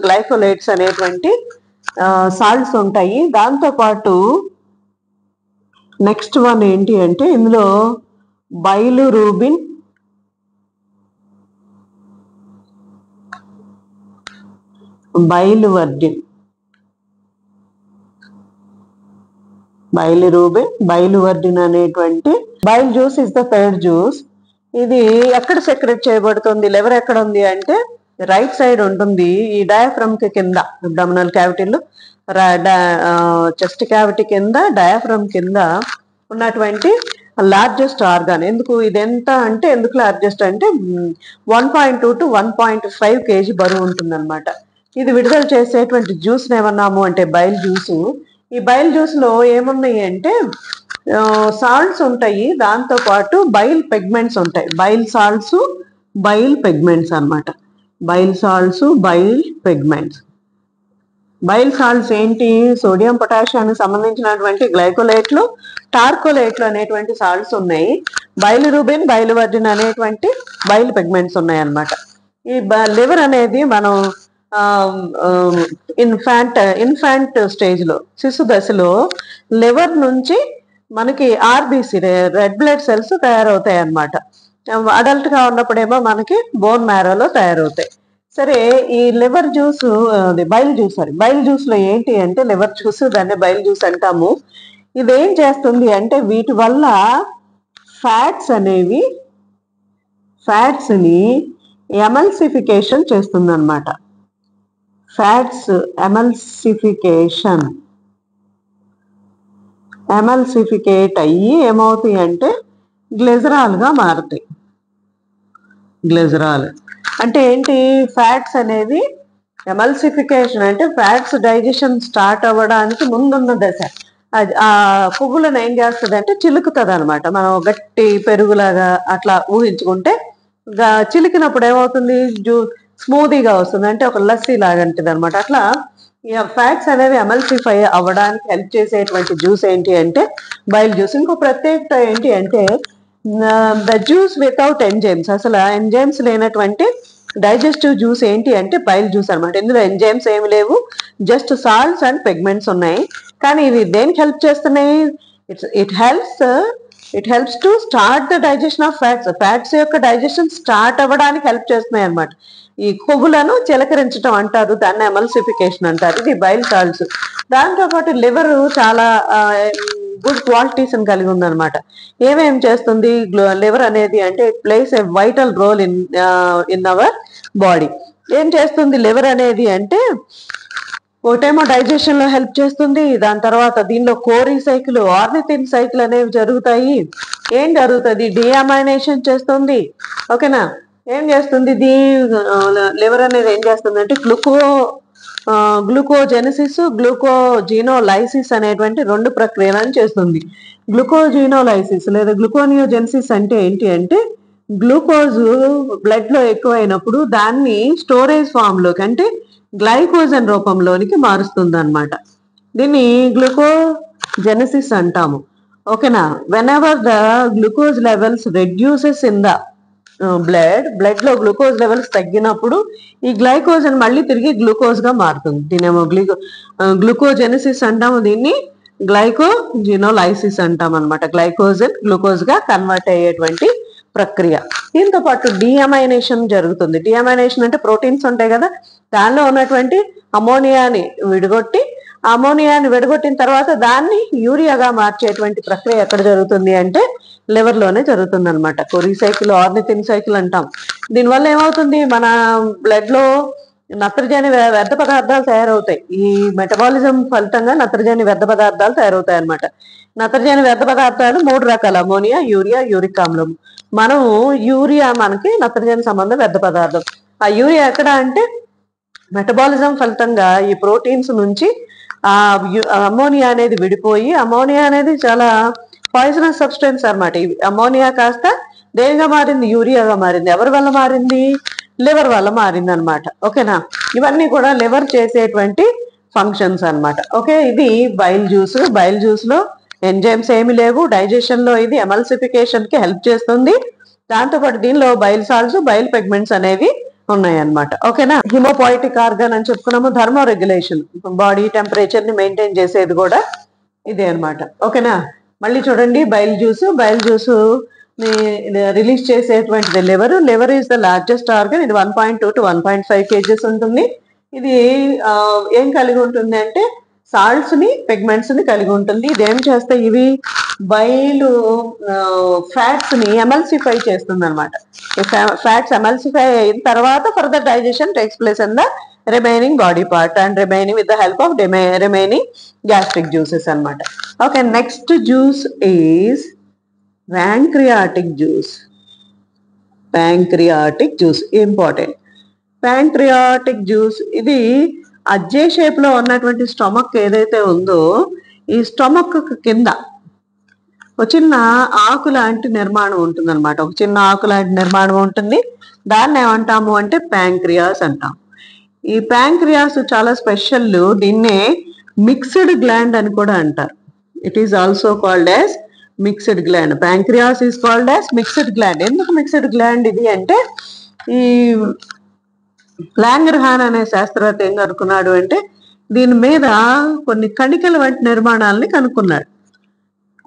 గ్లైకోలేట్స్ అనేటువంటి సాల్ట్స్ ఉంటాయి. దాంతో పాటు నెక్స్ట్ వన్ ఏంటి అంటే ఇందులో బైలురుబిన్, బైలువర్డిన్ అనేటువంటి bile juice is the third juice. ఇది ఎక్కడ సెక్రెట్ చేయబడుతుంది? లివర్ ఎక్కడ ఉంది అంటే రైట్ సైడ్ ఉంటుంది. ఈ డయాఫ్రమ్ కి కింద, అబ్డామినల్ క్యావిటీలో చెస్ట్ క్యావిటీ కింద డయాఫ్రమ్ కింద ఉన్నటువంటి లార్జెస్ట్ ఆర్గాన్. ఎందుకు లార్జెస్ట్ అంటే 1.2 to 1.5 kg బరువు ఉంటుంది అనమాట. ఇది విడుదల చేసేటువంటి జ్యూస్ ఏమన్నాము అంటే బైల్ జ్యూస్. ఈ బైల్ జ్యూస్ లో ఏమున్నాయి అంటే సాల్ట్స్ ఉంటాయి, దాంతో పాటు బైల్ పిగ్మెంట్స్ ఉంటాయి. బైల్ సాల్ట్స్, బైల్ పిగ్మెంట్స్ అన్నమాట. బైల్ సాల్ట్స్ ఏంటి? సోడియం పొటాషియానికి సంబంధించినటువంటి గ్లైకోలేట్లు, టార్కోలేట్లు అనేటువంటి సాల్ట్స్ ఉన్నాయి. బైలురుబిన్, బైలువర్డిన్ అనేటువంటి బైల్ పిగ్మెంట్స్ ఉన్నాయి అన్నమాట. ఈ లివర్ అనేది మనం ఇన్ఫాంట్ స్టేజ్ లో, శిశు దశలో లివర్ నుంచి మనకి ఆర్బిసి రెడ్ బ్లడ్ సెల్స్ తయారవుతాయి అన్నమాట. అడల్ట్ గా ఉన్నప్పుడేమో మనకి బోన్ మ్యారోలో తయారవుతాయి. సరే, ఈ లివర్ జ్యూస్ బైల్ జ్యూస్ లో ఏంటి అంటే లివర్ జ్యూస్, దాన్ని బైల్ జ్యూస్ అంటాము. ఇదేం చేస్తుంది అంటే వీటి వల్ల ఫ్యాట్స్ ని ఎమల్సిఫికేషన్ చేస్తుంది అనమాట. ఎమల్సిఫికేట్ అయ్యి ఏమవుతాయి అంటే గ్లిజరాల్గా మారుతాయి. గ్లిజరాల్ అంటే ఏంటి? ఫ్యాట్స్ అనేది ఎమల్సిఫికేషన్ అంటే ఫ్యాట్స్ డైజెషన్ స్టార్ట్ అవ్వడానికి ముందున్న దశ. అది ఆ పువ్వులను ఏం చేస్తుంది అంటే చిలుకుతుంది అనమాట. మనం గట్టి పెరుగులాగా అట్లా ఊహించుకుంటే చిలికినప్పుడు ఏమవుతుంది? స్మూదీగా వస్తుంది, అంటే ఒక లస్సీ లాగా ఉంటుంది అనమాట. అట్లా ఫ్యాట్స్ అనేవి ఎమల్సిఫై అవ్వడానికి హెల్ప్ చేసేటువంటి జ్యూస్ ఏంటి అంటే బైల్ జ్యూస్. ఇంకో ప్రత్యేకత ఏంటి అంటే ద జ్యూస్ వితౌట్ ఎంజైమ్స్, అసలు ఎంజైమ్స్ లేనటువంటి డైజెస్టివ్ జ్యూస్ ఏంటి అంటే బైల్ జ్యూస్ అనమాట. ఇందులో ఎంజైమ్స్ ఏమి లేవు, జస్ట్ సాల్ట్స్ అండ్ పిగ్మెంట్స్ ఉన్నాయి. కానీ ఇవి దేనికి హెల్ప్ చేస్తున్నాయి? It helps to start the digestion of fats. Fats యొక్క డైజెషన్ స్టార్ట్ అవ్వడానికి హెల్ప్ చేస్తున్నాయి అనమాట. ఈ కొవ్వులను చిలకరించడం అంటారు, దాన్ని ఎమల్సిఫికేషన్ అంటారు. ఇది బైల్ సాల్ట్స్. దాంతోపాటు లివర్ చాలా గుడ్ క్వాలిటీస్ అని కలిగి ఉందన్నమాట. ఏమేం చేస్తుంది లివర్ అనేది అంటే it plays a vital role in our body. ఏం చేస్తుంది లివర్ అనేది అంటే ఒకటేమో డైజెషన్ లో హెల్ప్ చేస్తుంది, దాని తర్వాత దీనిలో కోరీ సైకిల్, ఆర్నిథిన్ సైకిల్ అనేవి జరుగుతాయి. ఏం జరుగుతుంది? డిఅమైనేషన్ చేస్తుంది. ఓకేనా? ఏం చేస్తుంది లివర్ అనేది? ఏం చేస్తుంది అంటే గ్లూకోజెనసిస్, గ్లూకోజినోలైసిస్ అనేటువంటి 2 ప్రక్రియలను చేస్తుంది. గ్లూకోజినోలైసిస్ లేదా గ్లూకోనియోజెనసిస్ అంటే ఏంటి అంటే గ్లూకోజ్ బ్లడ్ లో ఎక్కువైనప్పుడు దాన్ని స్టోరేజ్ ఫామ్ లోకి అంటే గ్లైకోజన్ రూపంలోనికి మారుస్తుంది అనమాట. దీన్ని గ్లూకోజెనసిస్ అంటాము. ఓకేనా? When ever the glucose levels reduces in the blood లో గ్లూకోజ్ లెవెల్స్ తగ్గినప్పుడు ఈ గ్లైకోజన్ మళ్ళీ తిరిగి గ్లూకోజ్ గా మారుతుంది. దీనేమో గ్లూకోజెనసిస్ అంటాము, దీన్ని గ్లైకోజినోలైసిస్ అంటాం అనమాట. గ్లైకోజన్ గ్లూకోజ్ గా కన్వర్ట్ అయ్యేటువంటి ప్రక్రియ. దీంతో పాటు డిఅమైనేషన్ జరుగుతుంది. డిఅమైనేషన్ అంటే ప్రోటీన్స్ ఉంటాయి కదా, దానిలో ఉన్నటువంటి అమోనియాని విడగొట్టిన తర్వాత దాన్ని యూరియాగా మార్చేటువంటి ప్రక్రియ ఎక్కడ జరుగుతుంది అంటే లివర్ లోనే జరుగుతుంది అనమాట. కొరీ సైకిల్, ఆర్నిథిన్ సైకిల్ అంటాం. దీనివల్ల ఏమవుతుంది? మన బ్లడ్ లో నత్రజని వ్యర్థ పదార్థాలు తయారవుతాయి. ఈ మెటబాలిజం ఫలితంగా నత్రజని వ్యర్థ పదార్థాలు తయారవుతాయి అనమాట. నత్రజని వ్యర్థ పదార్థాలు 3 రకాలు: అమోనియా, యూరియా, యూరిక్ ఆమ్లం. యూరియా మనకి నత్రజని సంబంధ వ్యర్థ పదార్థం. ఆ యూరియా ఎక్కడ అంటే మెటబాలిజం ఫలితంగా ఈ ప్రోటీన్స్ నుంచి ఆ అమోనియా అనేది విడిపోయి, అమోనియా అనేది చాలా పాయిజనస్ సబ్స్టెన్స్ అనమాట. అమోనియా కాస్త దేనిగా మారింది? యూరియాగా మారింది. ఎవరి వల్ల మారింది? లివర్ వల్ల మారింది అనమాట. ఓకేనా? ఇవన్నీ కూడా లివర్ చేసేటువంటి ఫంక్షన్స్ అనమాట. ఓకే, ఇది బైల్ జ్యూస్. బైల్ జ్యూస్ లో ఎంజైమ్స్ ఏమి లేవు, డైజెషన్ లో ఇది ఎమల్సిఫికేషన్ కి హెల్ప్ చేస్తుంది. దాంతోపాటు దీనిలో బైల్ సాల్ట్స్, బైల్ పిగ్మెంట్స్ అనేవి ఉన్నాయన్నమాట. ఓకేనా? హిమోపాయిటిక్ ఆర్గన్ అని చెప్పుకున్నాము. థర్మో రెగ్యులేషన్, బాడీ టెంపరేచర్ ని మెయింటైన్ చేసేది కూడా ఇదే అనమాట. ఓకేనా? మళ్ళీ చూడండి, బైల్ జ్యూస్ రిలీజ్ చేసేటువంటిది liver is the largest organ. ఇది 1.2 to 1.5 kgs ఉంటుంది. ఇది ఏం కలిగి ఉంటుంది అంటే సాల్ట్స్ ని, పిగ్మెంట్స్ ని కలిగి ఉంటుంది. ఇది ఏం చేస్తాయి? ఇవి బైల్ ఫ్యాట్స్ ని ఎమల్సిఫై చేస్తుంది అనమాట. ఫ్యాట్స్ ఎమల్సిఫై అయిన తర్వాత further digestion takes place in the remaining body part and remaining with the help of remaining gastric juices అనమాట. Okay, next juice is pancreatic juice. Pancreatic juice important. Pancreatic juice ఇది అజ్జే shape లో ఉన్నటువంటి stomach ఏదైతే ఉందో ఈ stomach కింద ఒక చిన్న ఆకు లాంటి నిర్మాణం ఉంటుంది అనమాట. ఒక చిన్న ఆకు లాంటి నిర్మాణం ఉంటుంది. దాన్ని ఏమంటాము అంటే ప్యాంక్రియాస్ అంటాం. ఈ ప్యాంక్రియాస్ చాలా స్పెషల్. దీన్నే మిక్స్డ్ గ్లాండ్ అని కూడా అంటారు. It is also called as mixed gland. Pancreas is called as mixed gland. ఎందుకు మిక్స్డ్ గ్లాండ్ ఇది అంటే ఈ లాంగర్హాన్ అనే శాస్త్రవేత్త ఏం కనుక్కున్నాడు అంటే దీని మీద కొన్ని కణికల వంటి నిర్మాణాలని కనుక్కున్నాడు.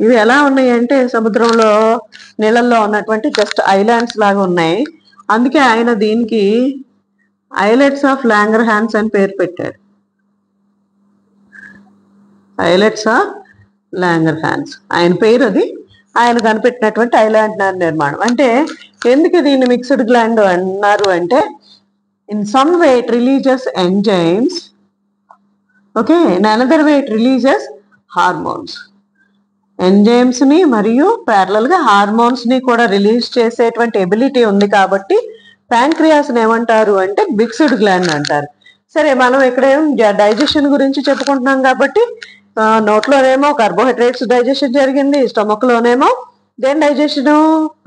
ఇవి ఎలా ఉన్నాయి అంటే సముద్రంలో నీళ్ళల్లో ఉన్నటువంటి జస్ట్ ఐలాండ్స్ లాగా ఉన్నాయి. అందుకే ఆయన దీనికి ఐలెట్స్ ఆఫ్ లాంగర్హాన్స్ అని పేరు పెట్టాడు. ఐలెట్స్ ఆఫ్ లాంగర్హాన్స్ ఆయన పేరు. అది ఆయన కనిపెట్టినటువంటి ఐలాండ్ నిర్మాణం. అంటే ఎందుకు దీన్ని మిక్స్డ్ గ్లాండ్ అన్నారు అంటే in some way it releases enzymes, okay, in another way it releases hormones. Enzymes ని మరియు ప్యారలల్ గా హార్మోన్స్ ని కూడా రిలీజ్ చేసేటువంటి ఎబిలిటీ ఉంది కాబట్టి ప్యాంక్రియాస్ ఏమంటారు అంటే బిక్స్డ్ గ్లాండ్ అంటారు. సరే, మనం ఇక్కడ డైజెషన్ గురించి చెప్పుకుంటున్నాం కాబట్టి నోట్లోనేమో కార్బోహైడ్రేట్స్ డైజెషన్ జరిగింది, స్టమక్ లోనేమో దేని డైజెషన్,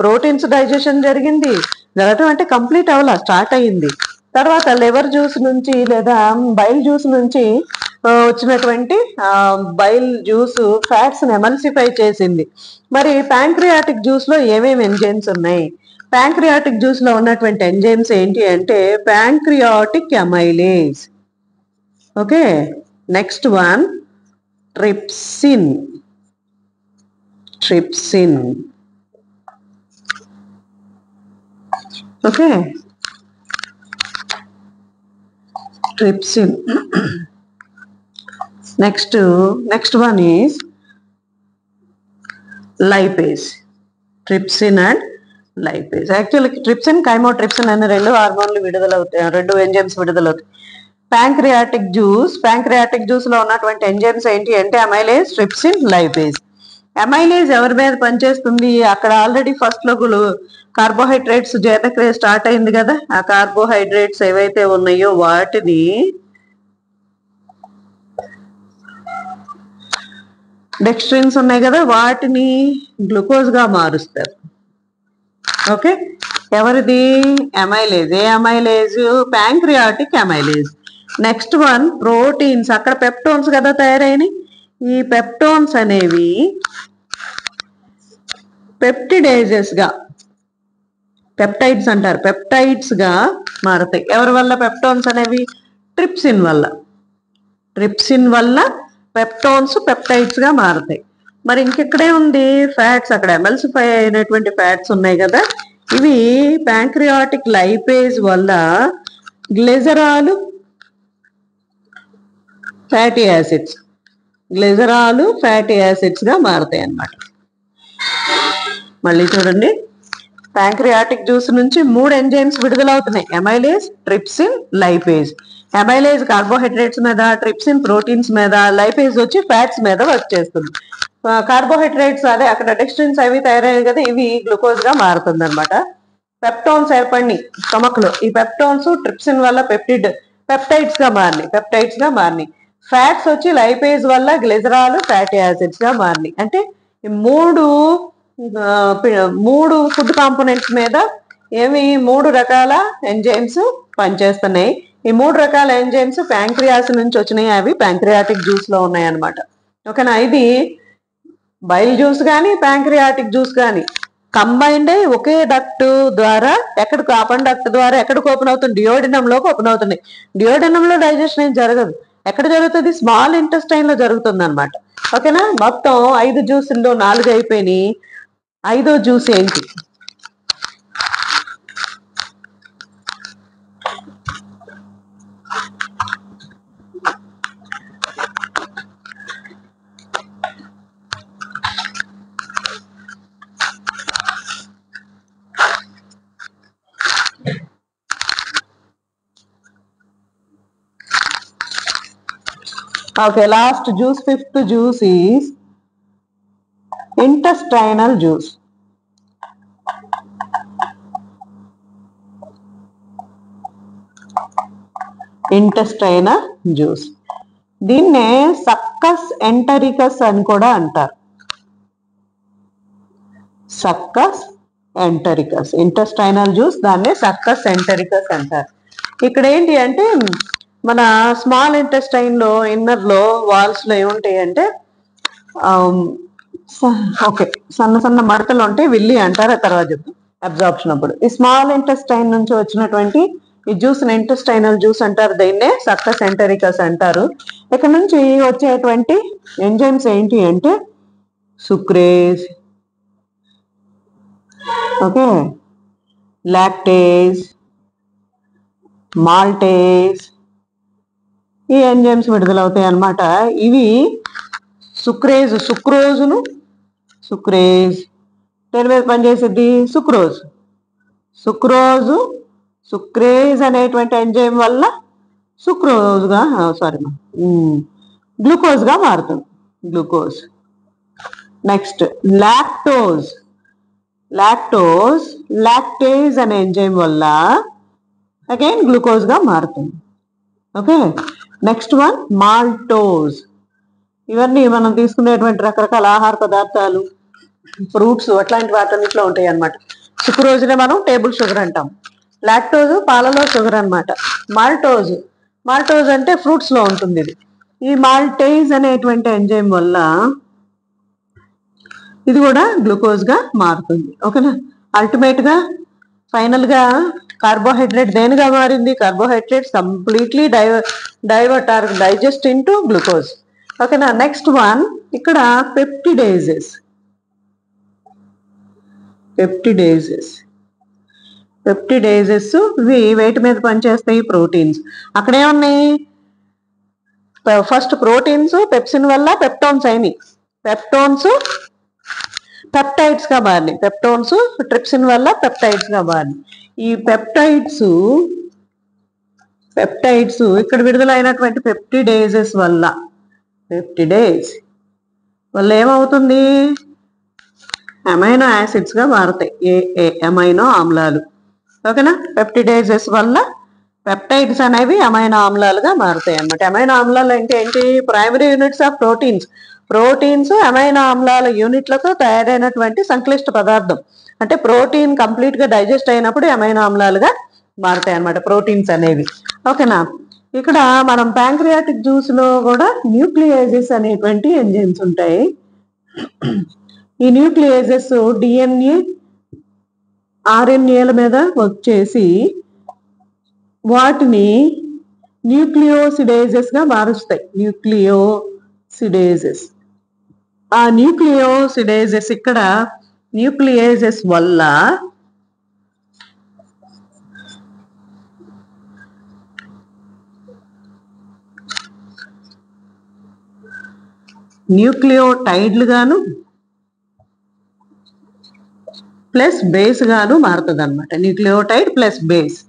ప్రోటీన్స్ డైజెషన్ జరిగింది. జరగటం అంటే కంప్లీట్ అవ్వాల, స్టార్ట్ అయ్యింది. తర్వాత లివర్ జ్యూస్ నుంచి లేదా బైల్ జ్యూస్ నుంచి వచ్చినటువంటి బైల్ జ్యూస్ ఫ్యాట్స్ ఎమల్సిఫై చేసింది. మరి ప్యాంక్రియాటిక్ జ్యూస్ లో ఏమేమి ఎంజైమ్స్ ఉన్నాయి? ప్యాంక్రియాటిక్ జ్యూస్ లో ఉన్నటువంటి ఎంజైమ్స్ ఏంటి అంటే pancreatic amylase. Okay, next one trypsin. Okay, trypsin. Next one is lipase. Trypsin and lipase. Actually trypsin, chymotrypsin అనే రెండు హార్మోన్లు విడుదలవుతాయి, రెండు ఎంజైమ్స్ విడుదలవుతాయి. ప్యాంక్రియాటిక్ జ్యూస్ లో ఉన్నటువంటి ఎంజైమ్స్ ఏంటి అంటే అమైలేజ్, ట్రిప్సిన్, లైపేజ్. అమైలేజ్ ఎవరి మీద పనిచేస్తుంది? అక్కడ ఆల్రెడీ ఫస్ట్ లో కార్బోహైడ్రేట్స్ జీర్ణక్రియ స్టార్ట్ అయింది కదా, ఆ కార్బోహైడ్రేట్స్ ఏవైతే ఉన్నాయో వాటిని డెక్స్ట్రిన్స్ ఉన్నాయి కదా, వాటిని గ్లూకోజ్ గా మారుస్తారు. ఓకే, ఎవరిది? అమైలేజ్. ఏ amylase? Pancreatic amylase. Next one proteins. అక్కడ పెప్టోన్స్ కదా తయారైనవి. ఈ పెప్టోన్స్ అనేవి పెప్టిడైజెస్ గా, పెప్టైడ్స్ అంటారు, పెప్టైడ్స్ గా మారుతాయి. ఎవరి వల్ల పెప్టోన్స్ అనేవి? ట్రిప్సిన్ వల్ల పెప్టోన్స్ పెప్టైడ్స్ గా మారుతాయి. మరి ఇంకెక్కడే ఉంది? ఫ్యాట్స్. అక్కడ ఎమల్సిఫై అయినటువంటి ఫ్యాట్స్ ఉన్నాయి కదా, ఇవి ప్యాంక్రియాటిక్ లైపేజ్ వల్ల గ్లిజరాలు ఫ్యాటీ యాసిడ్స్ గా మారుతాయి అన్నమాట. మళ్ళీ చూడండి, ప్యాంక్రియాటిక్ జ్యూస్ నుంచి 3 ఎంజైమ్స్ విడుదలవుతున్నాయి: amylase, trypsin, lipase. Amylase carbohydrates మీద, ట్రిప్సిన్ ప్రోటీన్స్ మీద, లైపేజ్ వచ్చి ఫ్యాట్స్ మీద వర్క్ చేస్తుంది. కార్బోహైడ్రేట్స్ అదే అక్కడ డెక్స్ట్రిన్స్ అవి తయారయ్యాయి కదా, ఇవి గ్లూకోజ్ గా మారుతుంది అనమాట. పెప్టోన్స్ ఏర్పడినాయి స్టమక్ లో. ఈ పెప్టోన్స్ ట్రిప్సిన్ వల్ల పెప్టైడ్స్ గా మారినాయి. ఫ్యాట్స్ వచ్చి లైపేజ్ వల్ల గ్లిజరాలు ఫ్యాటీ యాసిడ్స్ గా మారినాయి. అంటే ఈ మూడు ఫుడ్ కాంపోనెంట్స్ మీద 3 రకాల ఎంజైమ్స్ పనిచేస్తున్నాయి. ఈ 3 రకాల ఎంజైమ్స్ ప్యాంక్రియాస్ నుంచి వచ్చినాయి, అవి ప్యాంక్రియాటిక్ జ్యూస్ లో ఉన్నాయి అన్నమాట. ఓకేనా? ఇది బైల్ జ్యూస్ కానీ ప్యాంక్రియాటిక్ జ్యూస్ కానీ కంబైన్డ్ అయ్యి ఒకే డక్ట్ ద్వారా ఎక్కడికి ఓపెన్ అవుతుంది? డియోడినంలోకి ఓపెన్ అవుతుంది. డియోడినంలో డైజెషన్ ఏం జరగదు. ఎక్కడ జరుగుతుంది? స్మాల్ ఇంటెస్టైన్ లో జరుగుతుంది అనమాట. ఓకేనా? మొత్తం 5 జ్యూసుల్లో 4 అయిపోయినాయి. 5వ జ్యూస్ ఏంటి? Okay, last juice, 5th juice is intestinal juice. దీన్నే సక్కస్ ఎంటరికస్ అని కూడా అంటారు. ఇంటెస్టైనల్ జ్యూస్, దాన్నే సక్కస్ ఎంటరికస్ అంటారు. ఇక్కడ ఏంటి అంటే మన స్మాల్ ఇంటెస్టైన్ లో ఇన్నర్ లో వాల్స్ లో ఏముంటాయి అంటే సన్న మడతలు ఉంటాయి, విల్లి అంటారు. ఆ తర్వాత చెప్తాం అబ్జార్ప్షన్ అప్పుడు. ఈ స్మాల్ ఇంటెస్టైన్ నుంచి వచ్చినటువంటి ఈ జ్యూస్ ఇంటెస్టైనల్ జ్యూస్ అంటారు, దీన్నే సక్కస్ ఎంటరికస్ అంటారు. ఇక్కడ నుంచి వచ్చేటువంటి ఎంజైమ్స్ ఏంటి అంటే సుక్రేజ్, ఓకే, లాక్టేజ్, మాల్టేజ్, ఈ ఎంజైమ్స్ విడుదలవుతాయి అన్నమాట. ఇవి సుక్రేజ్ దేని మీద పనిచేసేది? సుక్రేజ్ అనేటువంటి ఎంజైమ్ వల్ల గ్లూకోజ్ గా మారుతుంది. Next lactose. లాక్టేజ్ అనే ఎంజైమ్ వల్ల అగైన్ గ్లూకోజ్ గా మారుతుంది. Okay, next one maltose. ఇవన్నీ మనం తీసుకునేటువంటి రకరకాల ఆహార పదార్థాలు, ఫ్రూట్స్ అట్లాంటి వాటన్నిటిలో ఉంటాయి అన్నమాట. సుక్రోజ్నే మనం టేబుల్ షుగర్ అంటాం. లాక్టోజ్ పాలలో షుగర్ అనమాట. మాల్టోజ్ అంటే ఫ్రూట్స్ లో ఉంటుంది ఇది. ఈ మాల్టేజ్ అనేటువంటి ఎంజైమ్ వల్ల ఇది కూడా గ్లూకోజ్ గా మారుతుంది. ఓకేనా, అల్టిమేట్ గా ఫైనల్ గా కార్బోహైడ్రేట్ దేనిగా మారింది? Carbohydrates completely digest into glucose. ఓకేనా, నెక్స్ట్ వన్ ఇక్కడ పెప్టిడేజెస్. ఇవి వేటి మీద పనిచేస్తాయి? ప్రోటీన్స్. అక్కడ ఏమున్నాయి? ఫస్ట్ ప్రోటీన్స్ పెప్సిన్ వల్ల పెప్టోన్స్ అయినాయి. పెప్టైడ్స్ గా మారినాయి. ట్రిప్సిన్ వల్ల పెప్టైడ్స్ గా మారినాయి. ఈ పెప్టైడ్స్ ఇక్కడ విడుదలైనటువంటి పెప్టిడేజ్ వల్ల ఏమవుతుంది? అమైనో యాసిడ్స్ గా మారుతాయి, అమైనో ఆమ్లాలు. ఓకేనా, పెప్టిడేజెస్ వల్ల పెప్టైడ్స్ అనేవి అమైనో ఆమ్లాలుగా మారుతాయి అన్నమాట. అమైనో ఆమ్లాలు అంటే ఏంటి? Primary units of proteins amino ఆమ్లాల యూనిట్లతో తయారైనటువంటి సంక్లిష్ట పదార్థం. అంటే ప్రోటీన్ కంప్లీట్ గా డైజెస్ట్ అయినప్పుడు అమైనో ఆమ్లాలుగా మారుతాయి అన్నమాట ప్రోటీన్స్ అనేవి. ఓకేనా, ఇక్కడ మనం ప్యాంక్రియాటిక్ జ్యూస్ లో కూడా న్యూక్లియేజెస్ అనేటువంటి ఎంజైమ్స్ ఉంటాయి. ఈ న్యూక్లియేజెస్ డిఎన్ఏ ఆర్ఎన్ఏల మీద వచ్చేసి వాటిని న్యూక్లియోసిడేజెస్ గా మారుస్తాయి. ఆ న్యూక్లియోసిడేజెస్ ఇక్కడ న్యూక్లియేజెస్ వల్ల న్యూక్లియోటైడ్లు గాను ప్లస్ బేస్ గాను మారుతుంది అనమాట. Nucleotide plus base.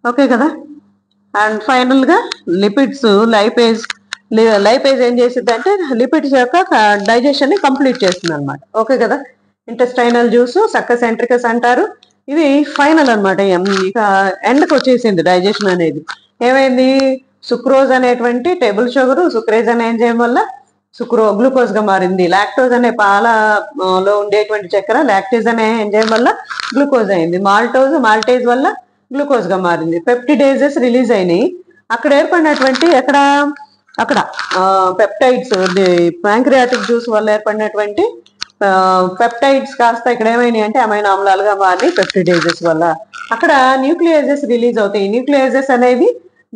ఓకే కదా. అండ్ ఫైనల్ గా లిపిడ్స్, లైపేజ్ ఏం చేసిద్ది అంటే లిపిడ్స్ యొక్క డైజెషన్ ని కంప్లీట్ చేస్తుంది అనమాట. ఓకే కదా. ఇంటెస్టైనల్ జ్యూస్ సక్కస్ ఎంట్రికస్ అంటారు. ఇది ఫైనల్ అనమాట. ఇక ఎండ్కి వచ్చేసింది డైజెషన్ అనేది. ఏమైంది? సుక్రోజ్ అనేటువంటి టేబుల్ షుగర్ సుక్రేజ్ అనే ఎంజైమ్ వల్ల గ్లూకోజ్ గా మారింది. లాక్టోజ్ అనే పాలలో ఉండేటువంటి చక్కెర లాక్టేజ్ అనే ఎంజైమ్ వల్ల గ్లూకోజ్ అయింది. మాల్టేజ్ వల్ల గ్లూకోజ్ గా మారింది. పెప్టిడేజెస్ రిలీజ్ అయినాయి. అక్కడ ఏర్పడినటువంటి అక్కడ పెప్టైడ్స్, ప్యాంక్రియాటిక్ జ్యూస్ వల్ల ఏర్పడినటువంటి పెప్టైడ్స్ కాస్త ఇక్కడ ఏమైనాయి అంటే అమైనో ఆమ్లాలుగా మారి పెప్టిడేజెస్ వల్ల అక్కడ న్యూక్లియేజెస్ రిలీజ్ అవుతాయి. న్యూక్లియేజెస్ అనేవి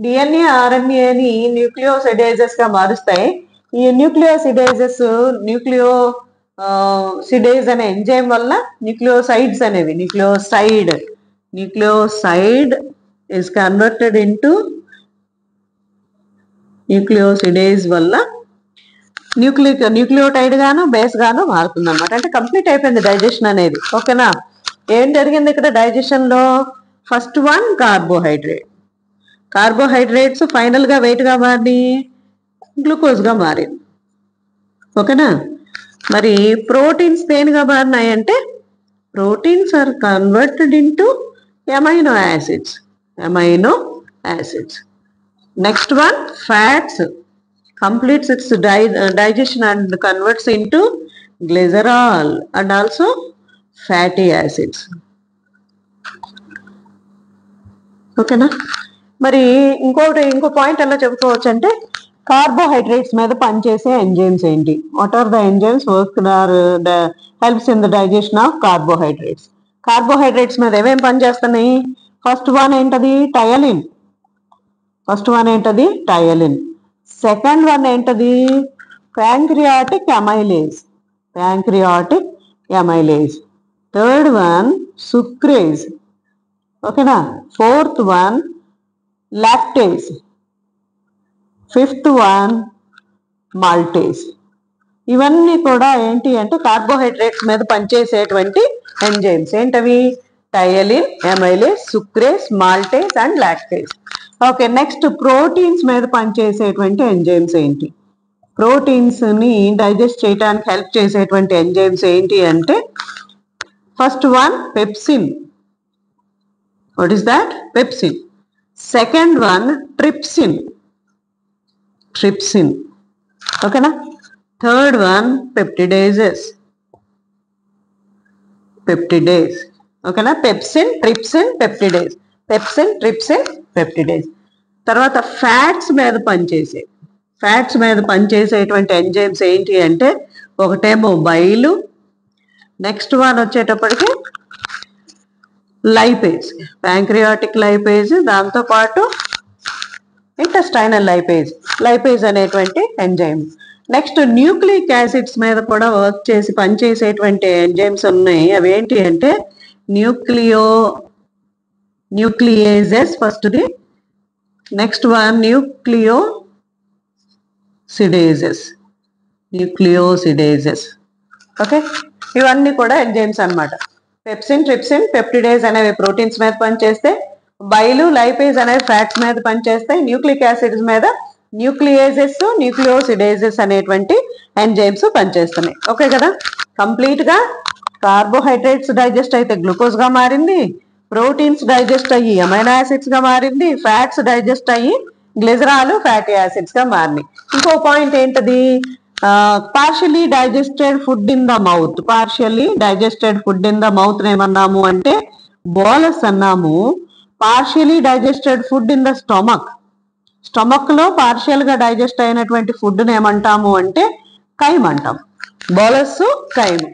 డిఎన్ఏ ఆర్ఎన్ఏని న్యూక్లియోసిడేజెస్ గా మారుస్తాయి. ఈ న్యూక్లియోసిడేజ్ అనే ఎంజైమ్ వల్ల న్యూక్లియోసైడ్ is converted into న్యూక్లియోసిడేజ్ వల్ల న్యూక్లియోటైడ్ గాను బేస్ గాను మారుతుంది అనమాట. అంటే కంప్లీట్ అయిపోయింది డైజెషన్ అనేది. ఓకేనా. ఏం జరిగింది ఇక్కడ డైజెషన్ లో? ఫస్ట్ వన్ కార్బోహైడ్రేట్స్ ఫైనల్ గా వెయిట్ గా మారి గ్లూకోజ్ గా మారింది. ఓకేనా. మరి ప్రోటీన్స్ దేనిగా మారినాయి అంటే proteins are converted into amino acids. Next one fats completes its digestion and converts into glycerol and also fatty acids. ఓకేనా. మరి ఇంకో పాయింట్ ఎలా చెప్పుకోవచ్చు అంటే కార్బోహైడ్రేట్స్ మీద పనిచేసే ఎంజైమ్స్ ఏంటి? What are the enzymes work helps in the digestion of carbohydrates? Carbohydrates మీద ఏమేమి పనిచేస్తున్నాయి? ఫస్ట్ వన్ ఏంటది? టయలిన్. సెకండ్ వన్ ఏంటది? Pancreatic amylase. Third one sucrase. ఓకేనా. Fourth one lactase. Fifth one maltase. ఇవన్నీ కూడా ఏంటి అంటే కార్బోహైడ్రేట్స్ మీద పనిచేసేటువంటి ఎంజైమ్స్. ఏంటవి? Ptyalin, amylase, sucrase, maltase and lactase. Okay. Next proteins మీద పనిచేసేటువంటి ఎంజైమ్స్ ఏంటి? ప్రోటీన్స్ ని డైజెస్ట్ చేయడానికి హెల్ప్ చేసేటువంటి ఎంజైమ్స్ ఏంటి అంటే first one pepsin. What is that? Pepsin. Second one trypsin. ఓకేనా? Third one peptidases. ఓకేనా? Pepsin, trypsin, peptidase. తర్వాత ఫ్యాట్స్ మీద పనిచేసేటువంటి ఎంజైమ్స్ ఏంటి అంటే ఒకటేమో బైలు, నెక్స్ట్ వన్ వచ్చేటప్పటికి లైపేజ్, ప్యాంక్రియాటిక్ లైపేజ్, దాంతోపాటు ఇంటెస్టైనల్ లైపేజ్ అనేటువంటి ఎంజైమ్. నెక్స్ట్ న్యూక్లిక్ యాసిడ్స్ మీద కూడా పనిచేసేటువంటి ఎంజైమ్స్ ఉన్నాయి. అవి ఏంటి అంటే న్యూక్లియేజెస్ ఫస్ట్ది, నెక్స్ట్ వన్ న్యూక్లియోసిడేజెస్. ఓకే, ఇవన్నీ కూడా ఎంజైమ్స్ అన్నమాట. పెప్సిన్, ట్రిప్సిన్, పెప్టిడేస్ అనేవి ప్రోటీన్స్ మీద పనిచేస్తే, బైలు, లైపేజ్ అనేవి ఫ్యాట్స్ మీద పనిచేస్తాయి, న్యూక్లిక్ యాసిడ్స్ మీద న్యూక్లియేజెస్, న్యూక్లియోసిడేజెస్ అనేటువంటి ఎంజైమ్స్ పనిచేస్తున్నాయి. ఓకే కదా? కంప్లీట్ గా కార్బోహైడ్రేట్స్ డైజెస్ట్ అయితే గ్లూకోజ్ గా మారింది, ప్రోటీన్స్ డైజెస్ట్ అయ్యి అమైనో యాసిడ్స్ గా మారింది, ఫ్యాట్స్ డైజెస్ట్ అయ్యి గ్లిజరాలు ఫ్యాటీ యాసిడ్స్ గా మారినాయి. ఇంకో పాయింట్ ఏంటది? Partially digested food in the mouth ఏమన్నాము అంటే బోలస్ అన్నాము. Partially digested food in the stomach లో పార్షియల్ గా డైజెస్ట్ అయినటువంటి ఫుడ్ ఏమంటాము అంటే కైమ్ అంటాం. బోలస్, కైమ్.